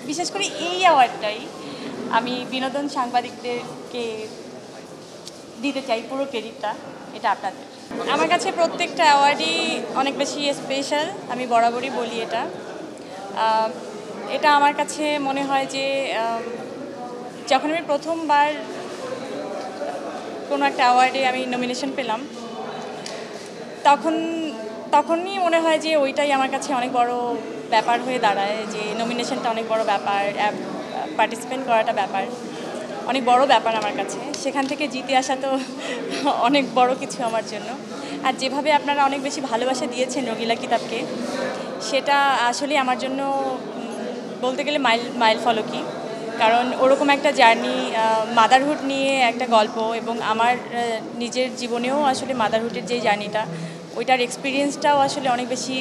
বিশেষ করে এই অ্যাওয়ার্ডটাই আমি বিনোদন সাংবাদিকদেরকে দিতে চাই, পুরো ক্রেডিটটা এটা আপনাদের। আমার কাছে প্রত্যেকটা অ্যাওয়ার্ডই অনেক বেশি স্পেশাল, আমি বরাবরই বলি এটা। এটা আমার কাছে মনে হয় যে যখন আমি প্রথমবার কোনো একটা অ্যাওয়ার্ডে আমি নমিনেশন পেলাম, তখনই মনে হয় যে ওইটাই আমার কাছে অনেক বড় ব্যাপার হয়ে দাঁড়ায়, যে নমিনেশনটা অনেক বড় ব্যাপার, পার্টিসিপেন্ট করাটা ব্যাপার, অনেক বড় ব্যাপার আমার কাছে। সেখান থেকে জিতে আসা তো অনেক বড় কিছু আমার জন্য। আর যেভাবে আপনারা অনেক বেশি ভালোবাসা দিয়েছেন রঙিলা কিতাবকে, সেটা আসলে আমার জন্য বলতে গেলে মাইল ফলকই। কারণ ওরকম একটা জার্নি, মাদারহুড নিয়ে একটা গল্প, এবং আমার নিজের জীবনেও আসলে মাদারহুডের যে জার্নিটা, ওইটার এক্সপিরিয়েন্সটাও আসলে অনেক বেশি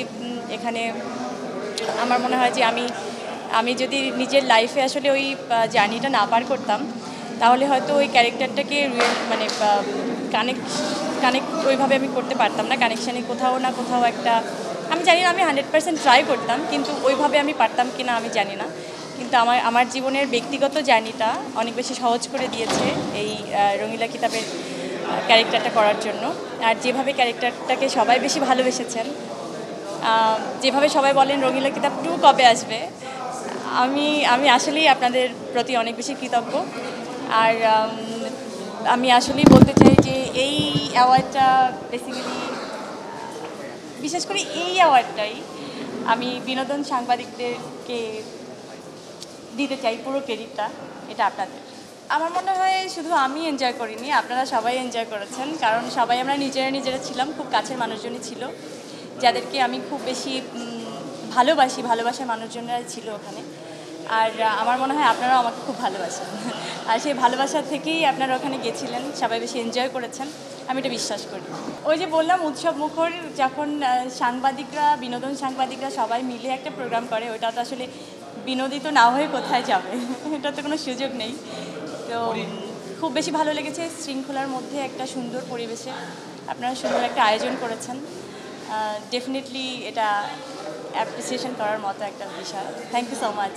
এখানে। আমার মনে হয় যে আমি যদি নিজের লাইফে আসলে ওই জার্নিটা না পার করতাম, তাহলে হয়তো ওই ক্যারেক্টারটাকে মানে কানেক্ট ওইভাবে আমি করতে পারতাম না। কানেকশানে কোথাও না কোথাও একটা, আমি জানি না আমি 100% ট্রাই করতাম, কিন্তু ওইভাবে আমি পারতাম কি না আমি জানি না। কিন্তু আমার জীবনের ব্যক্তিগত জার্নিটা অনেক বেশি সহজ করে দিয়েছে এই রঙিলা কিতাবের ক্যারেক্টারটা করার জন্য। আর যেভাবে ক্যারেক্টারটাকে সবাই বেশি ভালোবেসেছেন, যেভাবে সবাই বলেন রঙিলা কিতাব 2 কবে আসবে, আমি আসলেই আপনাদের প্রতি অনেক বেশি কৃতজ্ঞ। আর আমি আসলেই বলতে চাই যে এই অ্যাওয়ার্ডটা বেসিক্যালি, বিশেষ করে এই অ্যাওয়ার্ডটাই আমি বিনোদন সাংবাদিকদেরকে দিতে চাই, পুরো ক্রেডিটটা এটা আপনাদের। আমার মনে হয় শুধু আমি এনজয় করিনি, আপনারা সবাই এনজয় করেছেন। কারণ সবাই আমরা নিজেরা ছিলাম, খুব কাছের মানুষজনই ছিল, যাদেরকে আমি খুব বেশি ভালোবাসার মানুষজনরাই ছিল ওখানে। আর আমার মনে হয় আপনারাও আমাকে খুব ভালোবাসেন, আর সেই ভালোবাসা থেকেই আপনারা ওখানে গেছিলেন, সবাই বেশি এনজয় করেছেন, আমি এটা বিশ্বাস করি। ওই যে বললাম, উৎসব মুখর যখন বিনোদন সাংবাদিকরা সবাই মিলে একটা প্রোগ্রাম করে, ওইটা তো আসলে বিনোদিত না হয়ে কোথায় যাবে, এটা তো কোনো সুযোগ নেই। তো খুব বেশি ভালো লেগেছে, শৃঙ্খলার মধ্যে একটা সুন্দর পরিবেশে আপনারা সুন্দর একটা আয়োজন করেছেন। ডেফিনেটলি এটা অ্যাপ্রিসিয়েশন করার মতো একটা বিষয়। Thank you so much.